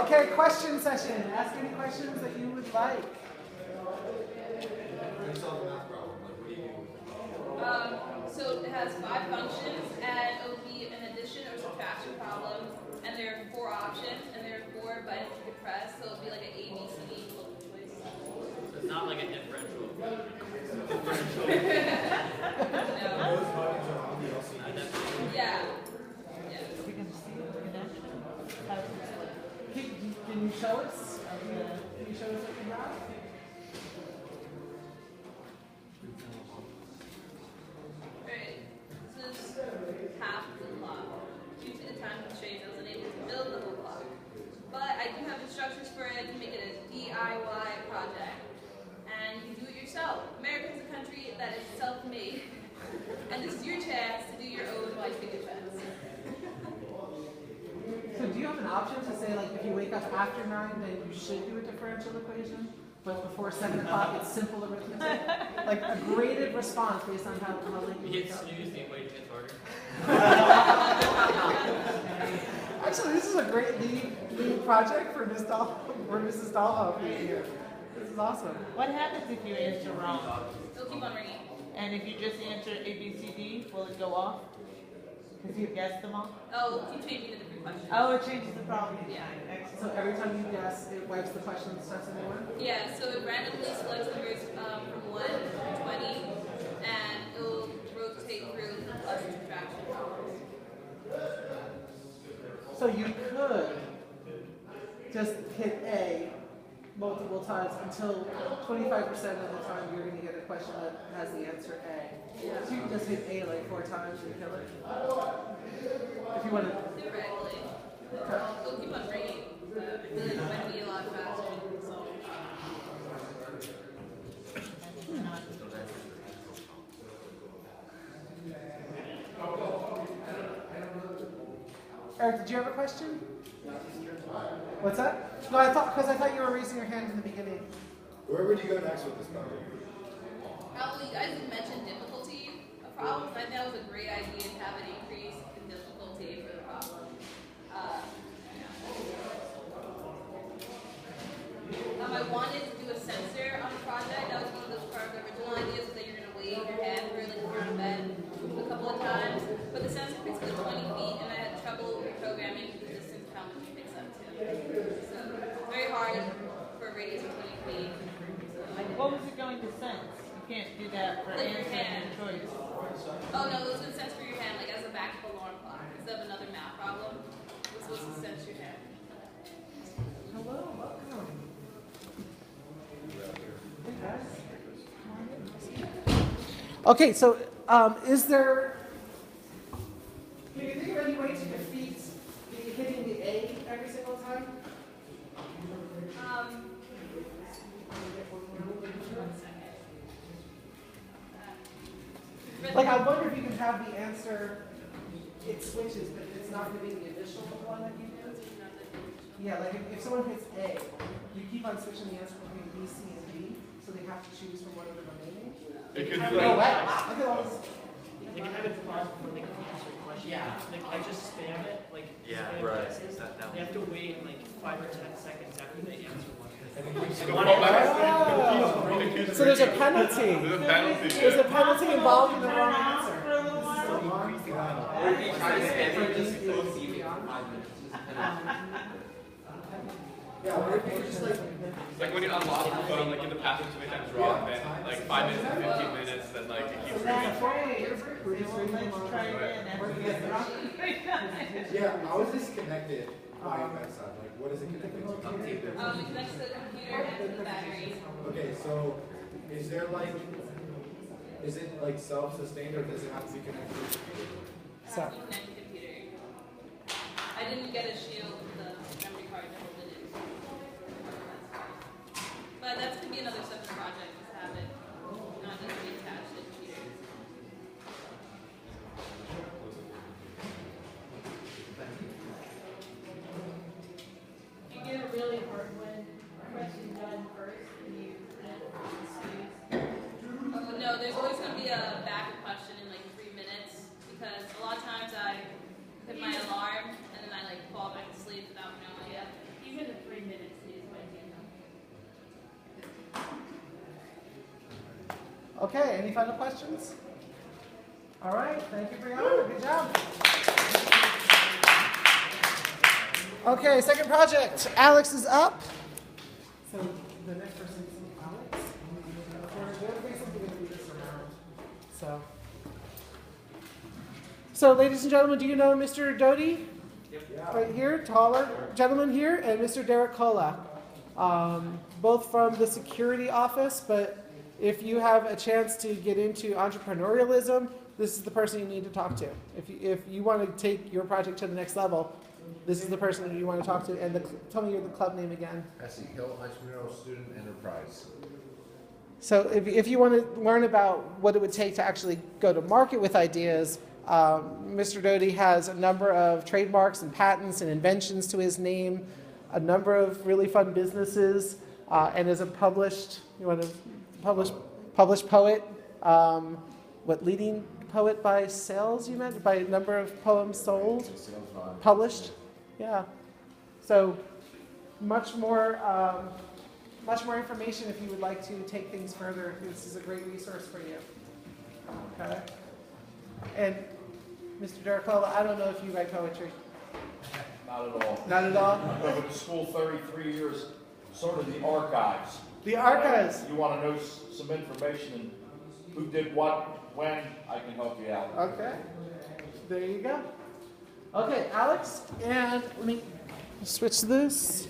Okay, question session. Ask any questions that you would like. So it has 5 functions, and it will be an addition or subtraction problem, and there are 4 options, and there are 4 buttons you can press, so it'll be like an A, B, C, D multiple choice. So it's not like a differential. No. Yeah. We can see the connection. Can you show us? Can you show us what you got? Alright, this is half the clock. Due to the time constraints, I was unable to build the whole clock. But I do have instructions for it to make it a DIY project. And you can do it yourself. America is a country that is self-made. And this is your chance to do your own white finger checks. So do you have an option to say, like, if you wake up after 9, then you should do a differential equation, but before 7 o'clock it's simple arithmetic? Like a graded response based on how late you You wake hit up. snooze, the equation gets harder. Actually, this is a great lead project for Mrs. Dahlhoff here. This is awesome. What happens if you answer wrong? It'll keep on ringing. And if you just answer A, B, C, D, will it go off? Because you guessed them all? Oh, keep changing the different questions. Oh, it changes the problem. Yeah. Excellent. So every time you guess, it wipes the question and starts a new one? Yeah, so it randomly selects numbers from 1 to 20, and it will rotate through the plus and subtraction problems. So you could just hit A multiple times until 25% of the time you're going to get a question that has the answer A. Yeah. So you can just hit A like 4 times and kill it. If you want to. Theoretically. Okay. It'll keep on ringing. I feel like it might be a lot faster. Eric, did you have a question? What's that? No, I thought you were raising your hand in the beginning. Where would you go next with this problem? Probably, you guys had mentioned difficulty of problems. I think that was a great idea to have an increase in difficulty for the problem. I wanted to do a sensor on the project. That was one of those part of the original ideas, that you're going to wave your hand for like you're in bed a couple of times. But the sensor picks up 20 feet, and I had trouble programming the distance how much it picks up to. So very hard for a radius of 20 feet. So What was it going to sense? You can't do that for Like your answering hand. your choice. Oh no, it was going to sense for your hand, like as a backup alarm clock, instead of another math problem. It was supposed to sense your hand. Hello, welcome. Okay, so is there, can you think of any way to defeat hitting the A every single time? Like, I wonder if you can have the answer, it switches, but it's not going to be the initial one that you do. Yeah, like if someone hits A, you keep on switching the answer between B, C, and D, so they have to choose from one of the remaining. It could Oh, be wow. like, Look at all this. They can have it paused for like a answer question. Yeah. Like I just spam it, like Yeah, spam right. guesses. That They have to wait like 5 or 10 seconds after they answer one. Oh. So there's a penalty. There's a penalty. There's a penalty involved in the wrong answer. For a little while. Yeah, what if you just like when you unlock the phone, like in the password so many times wrong, then like 5 minutes and 15 minutes, then like it keeps ringing. Let's try it again after we get the wrong. Yeah, how is this connected by your bedside? Like, what is it connected to? It connects to the computer and to the battery. Okay, so is it like self-sustained or does it have to be connected to the computer? So, You connect the computer. I didn't get a shield with the memory card to hold it in. But that's going to be another separate project to have it not just be attached to the computer. You get a really hard one, question done first, and you Oh, no, there's always going to be a backup question in like 3 minutes because a lot of times I hit my alarm and then I like fall back to sleep Okay, any final questions? All right, thank you, Breana. Good job. Okay, second project. Alex is up. So the next person is Alex. We're basically going to do this around. So, ladies and gentlemen, do you know Mr. Doty? Yep. Right here, taller gentleman here, and Mr. Derek Kola. Both from the security office, but if you have a chance to get into entrepreneurialism, this is the person you need to talk to. If you want to take your project to the next level, this is the person that you want to talk to. And tell me the club name again. Essie Hill Entrepreneurial Student Enterprise. So if you want to learn about what it would take to actually go to market with ideas, Mr. Doty has a number of trademarks and patents and inventions to his name, a number of really fun businesses, and is a published poet. Leading poet by sales, you meant? By number of poems sold? Published? Yeah. So much more information if you would like to take things further. This is a great resource for you. Okay. And Mr. Daracola, I don't know if you write poetry. Not at all. Not at all? I've been to school 33 years, sort of the archives. The archives. You want to know some information and who did what, when, I can help you out. Okay. There you go. Okay, Alex, and let me switch this.